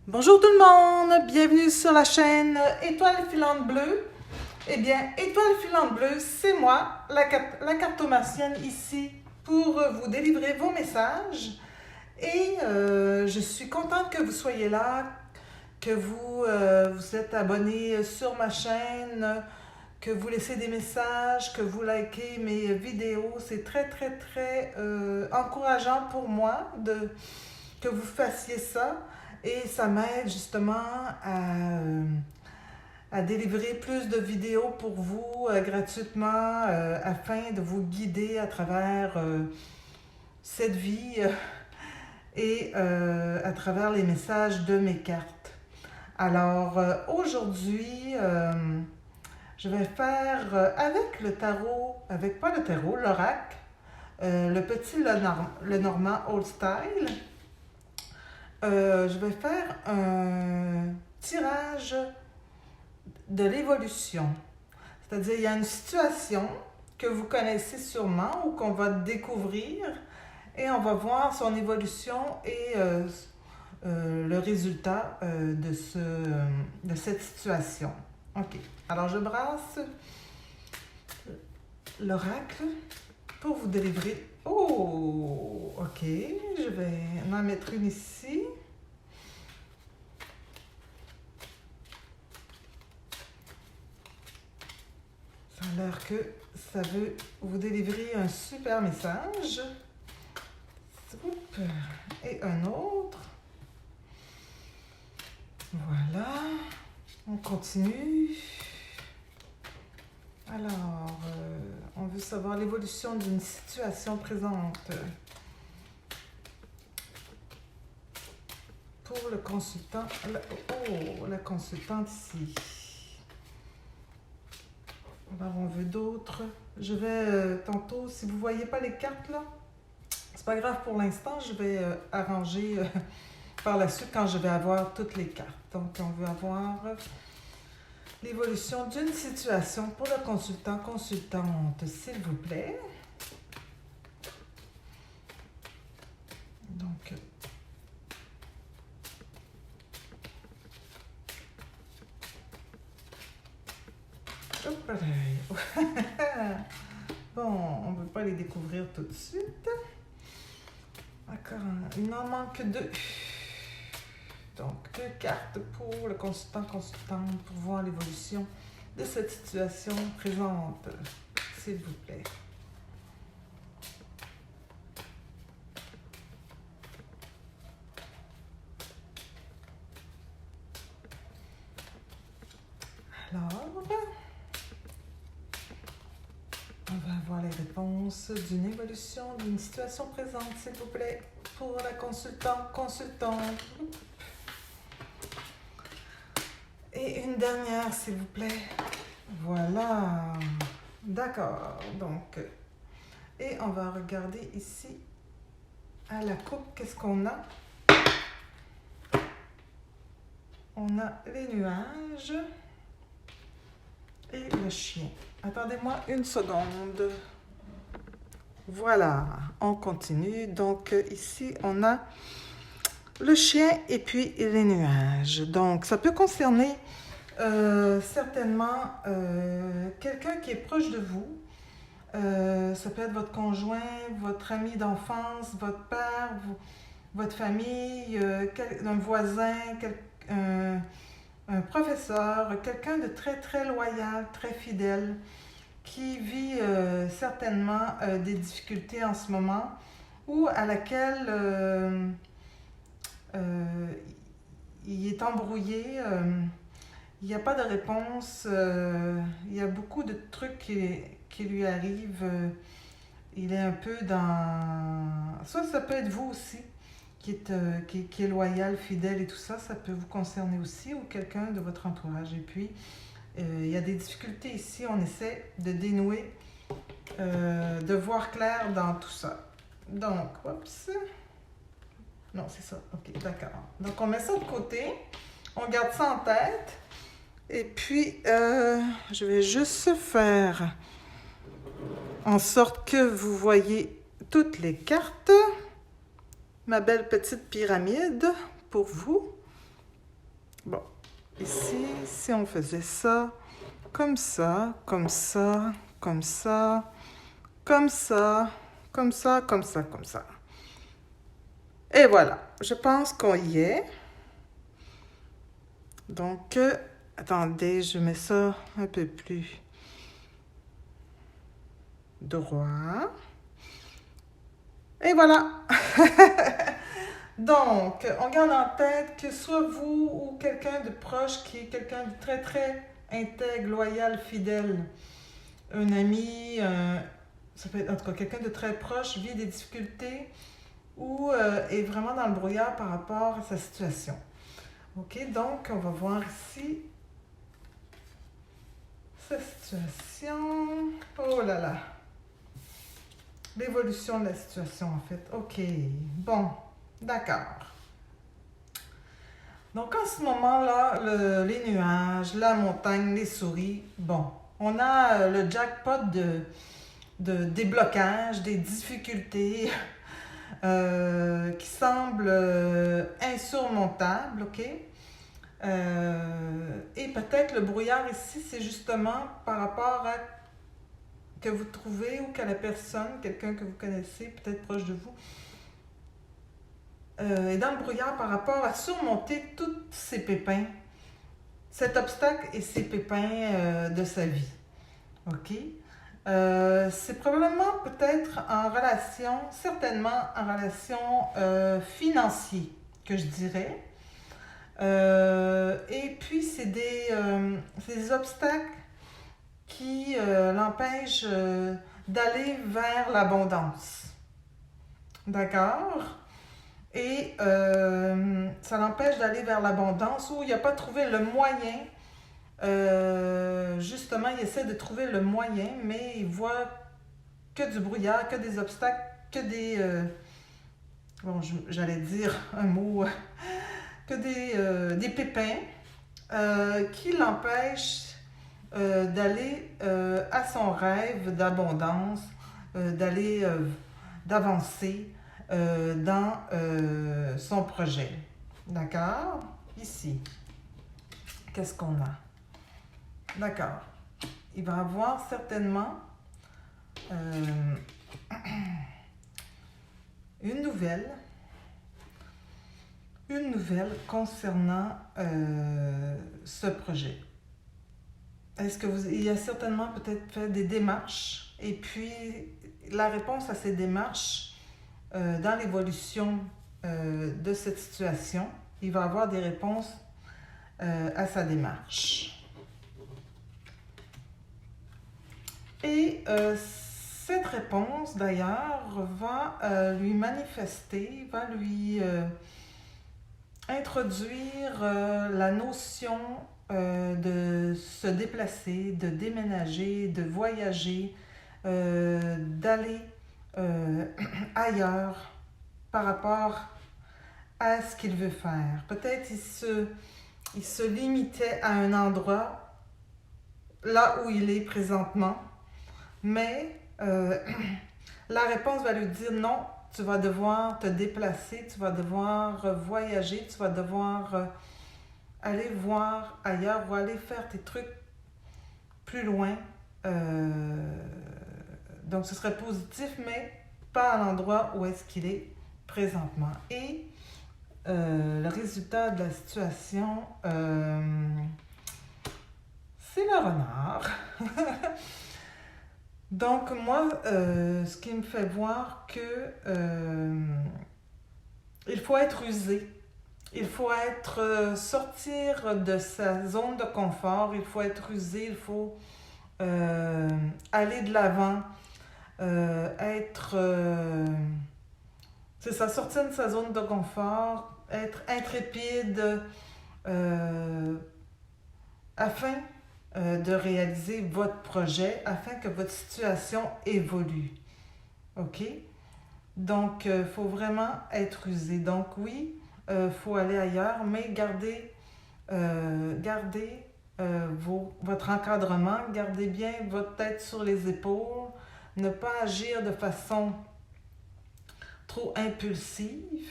Bonjour tout le monde, bienvenue sur la chaîne Étoile filante bleue. Eh bien, Étoile filante bleue, c'est moi, la cartomancienne ici pour vous délivrer vos messages. Et je suis contente que vous soyez là, que vous êtes abonné sur ma chaîne, que vous laissez des messages, que vous likez mes vidéos. C'est très encourageant pour moi que vous fassiez ça. Et ça m'aide justement à délivrer plus de vidéos pour vous gratuitement afin de vous guider à travers cette vie et à travers les messages de mes cartes. Alors aujourd'hui, je vais faire avec le tarot, pas le tarot, l'oracle, le petit Lenormand Old Style. Je vais faire un tirage de l'évolution. C'est-à-dire, il y a une situation que vous connaissez sûrement ou qu'on va découvrir et on va voir son évolution et le résultat de cette situation. OK. Alors, je brasse l'oracle pour vous délivrer. Oh, OK. Je vais en mettre une ici. Ça a l'air que ça veut vous délivrer un super message. Et un autre. Voilà. On continue. Alors, on veut savoir l'évolution d'une situation présente. Pour le consultant. Oh, la consultante ici. Alors, on veut d'autres. Je vais tantôt, si vous ne voyez pas les cartes là, c'est pas grave pour l'instant, je vais arranger par la suite quand je vais avoir toutes les cartes. Donc, on veut avoir l'évolution d'une situation pour le consultant, consultante, s'il vous plaît. Donc, bon, on ne peut pas les découvrir tout de suite. D'accord, il m'en manque deux. Donc, deux cartes pour le consultant, consultante, pour voir l'évolution de cette situation présente, s'il vous plaît. Alors, on va avoir les réponses d'une évolution d'une situation présente, s'il vous plaît, pour la consultante, consultante. Et une dernière, s'il vous plaît. Voilà. D'accord. Donc, et on va regarder ici à la coupe, qu'est-ce qu'on a? On a les nuages et le chien. Attendez-moi une seconde. Voilà, on continue. Donc, ici, on a le chien et puis les nuages. Donc, ça peut concerner certainement quelqu'un qui est proche de vous. Ça peut être votre conjoint, votre ami d'enfance, votre père, votre famille, un voisin, un professeur, quelqu'un de très loyal, très fidèle, qui vit certainement des difficultés en ce moment ou à laquelle il est embrouillé, il n'y a pas de réponse, il y a beaucoup de trucs qui lui arrivent, il est un peu dans... Ça peut être vous aussi, qui est loyal, fidèle et tout ça, ça peut vous concerner aussi ou quelqu'un de votre entourage. Et puis, il y a des difficultés ici, on essaie de dénouer, de voir clair dans tout ça. Donc, oups. Non, c'est ça. OK, d'accord. Donc, on met ça de côté. On garde ça en tête. Et puis, je vais juste faire en sorte que vous voyez toutes les cartes. Ma belle petite pyramide pour vous. Bon, ici, si on faisait ça, comme ça, comme ça, comme ça, comme ça, comme ça, comme ça, comme ça. Et voilà, je pense qu'on y est. Donc, attendez, je mets ça un peu plus droit. Et voilà. Donc, on garde en tête que soit vous ou quelqu'un de proche qui est quelqu'un de très, très intègre, loyal, fidèle, un ami, ça peut être en tout cas quelqu'un de très proche, vit des difficultés ou est vraiment dans le brouillard par rapport à sa situation. OK, donc on va voir ici sa situation. Oh là là. L'évolution de la situation en fait. OK, bon, d'accord. Donc en ce moment-là, les nuages, la montagne, les souris, bon, on a le jackpot de déblocage, des difficultés qui semblent insurmontables, OK? Et peut-être le brouillard ici, c'est justement par rapport à que vous trouvez ou qu'à la personne, quelqu'un que vous connaissez, peut-être proche de vous, est dans le brouillard par rapport à surmonter tous ces pépins, cet obstacle et ces pépins de sa vie. OK? C'est probablement peut-être en relation, certainement en relation financière, que je dirais. Et puis, c'est des obstacles qui l'empêchent d'aller vers l'abondance. D'accord? Et ça l'empêche d'aller vers l'abondance où il n'a pas trouvé le moyen. Justement, il essaie de trouver le moyen, mais il voit que du brouillard, que des obstacles, que des... bon, j'allais dire un mot, que des pépins qui l'empêchent d'aller à son rêve d'abondance, d'avancer dans son projet. D'accord? Ici, qu'est-ce qu'on a? D'accord. Il va avoir certainement une nouvelle concernant ce projet. Est-ce que il a certainement peut-être fait des démarches et puis la réponse à ces démarches dans l'évolution de cette situation, il va avoir des réponses à sa démarche. Et cette réponse, d'ailleurs, va lui manifester, va lui introduire la notion de se déplacer, de déménager, de voyager, d'aller ailleurs par rapport à ce qu'il veut faire. Peut-être il se limitait à un endroit là où il est présentement, mais la réponse va lui dire non, tu vas devoir te déplacer, tu vas devoir voyager, tu vas devoir aller voir ailleurs ou aller faire tes trucs plus loin. Donc ce serait positif, mais pas à l'endroit où est-ce qu'il est présentement. Et le résultat de la situation, c'est le renard. Donc moi, ce qui me fait voir que il faut être usé. Il faut sortir de sa zone de confort, il faut être usé, il faut aller de l'avant, c'est ça, sortir de sa zone de confort, être intrépide afin de réaliser votre projet, afin que votre situation évolue. OK? Donc, il faut vraiment être usé. Donc, oui, faut aller ailleurs, mais gardez votre encadrement, gardez bien votre tête sur les épaules, ne pas agir de façon trop impulsive,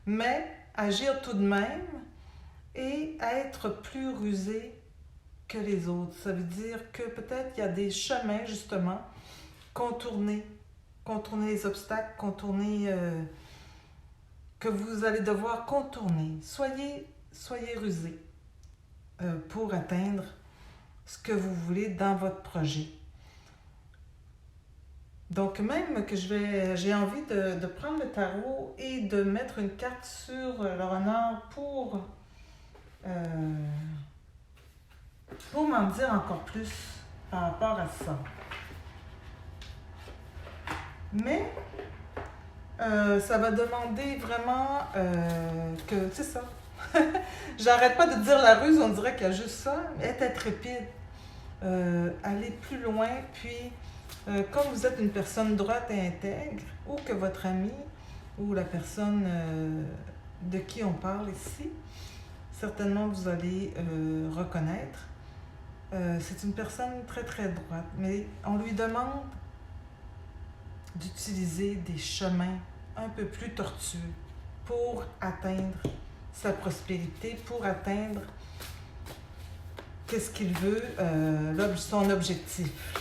mais agir tout de même et être plus rusé que les autres. Ça veut dire que peut-être il y a des chemins, justement, contourner, contourner les obstacles, contourner, que vous allez devoir contourner. Soyez rusé pour atteindre ce que vous voulez dans votre projet. Donc même que j'ai envie de prendre le tarot et de mettre une carte sur le renard pour m'en dire encore plus par rapport à ça. Mais ça va demander vraiment que, c'est ça. J'arrête pas de dire la ruse, on dirait qu'il y a juste ça. Être intrépide, aller plus loin, puis comme vous êtes une personne droite et intègre, ou que votre ami, ou la personne de qui on parle ici, certainement vous allez reconnaître. C'est une personne très très droite, mais on lui demande d'utiliser des chemins un peu plus tortueux pour atteindre sa prospérité, pour atteindre qu'est-ce qu'il veut, son objectif.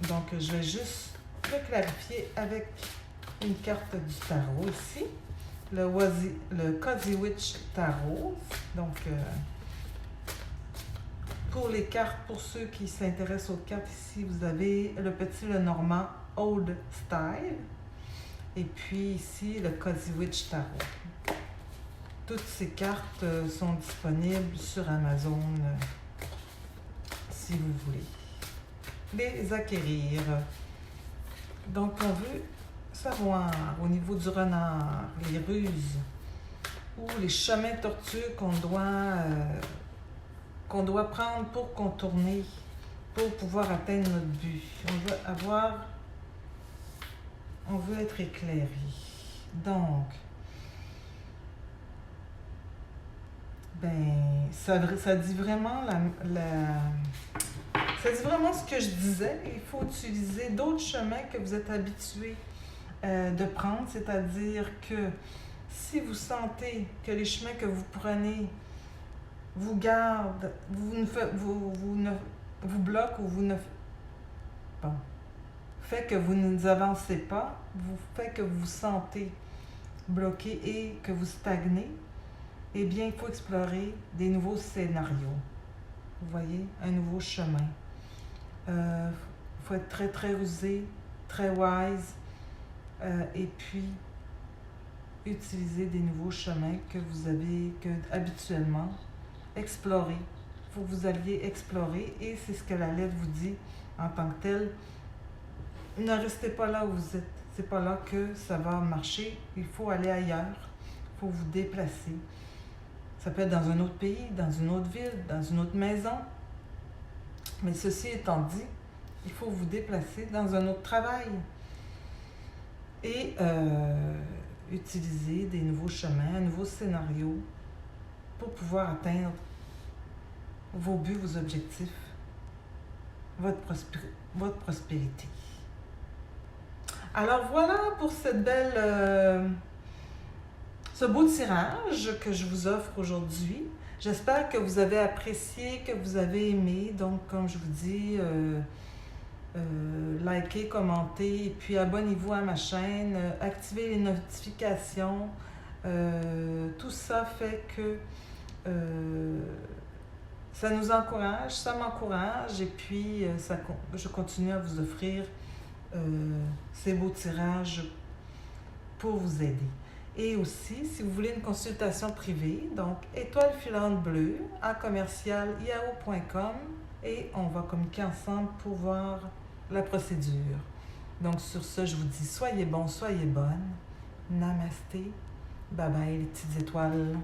Donc, je vais juste le clarifier avec une carte du tarot ici, le Cozy Witch Tarot. Donc, pour les cartes, pour ceux qui s'intéressent aux cartes ici, vous avez le petit Lenormand Old Style. Et puis ici, le Cozy Witch Tarot. Toutes ces cartes sont disponibles sur Amazon si vous voulez les acquérir. Donc, on veut savoir au niveau du renard, les ruses ou les chemins tortueux qu'on doit prendre pour contourner, pour pouvoir atteindre notre but. On veut être éclairé. Donc, ça dit vraiment ça dit vraiment ce que je disais. Il faut utiliser d'autres chemins que vous êtes habitués de prendre, c'est-à-dire que si vous sentez que les chemins que vous prenez vous gardent, vous bloquent ou fait que vous ne avancez pas, fait que vous vous sentez bloqué et que vous stagnez, eh bien, il faut explorer des nouveaux scénarios. Vous voyez, un nouveau chemin. Il faut être très, très rusé, très wise, et puis utiliser des nouveaux chemins que habituellement, explorer. Il faut que vous alliez explorer, et c'est ce que la lettre vous dit en tant que telle. Ne restez pas là où vous êtes. C'est pas là que ça va marcher. Il faut aller ailleurs. Il faut vous déplacer. Ça peut être dans un autre pays, dans une autre ville, dans une autre maison. Mais ceci étant dit, il faut vous déplacer dans un autre travail et utiliser des nouveaux chemins, un nouveau scénario pour pouvoir atteindre vos buts, vos objectifs, votre prospérité. Alors voilà pour cette ce beau tirage que je vous offre aujourd'hui. J'espère que vous avez apprécié, que vous avez aimé. Donc, comme je vous dis, likez, commentez, et puis abonnez-vous à ma chaîne, activez les notifications. Tout ça fait que ça nous encourage, ça m'encourage, et puis je continue à vous offrir ces beaux tirages pour vous aider. Et aussi, si vous voulez une consultation privée, donc étoile filante bleue à commercial.yahoo.com, et on va communiquer ensemble pour voir la procédure. Donc sur ce, je vous dis soyez bons, soyez bonnes. Namasté. Bye bye les petites étoiles.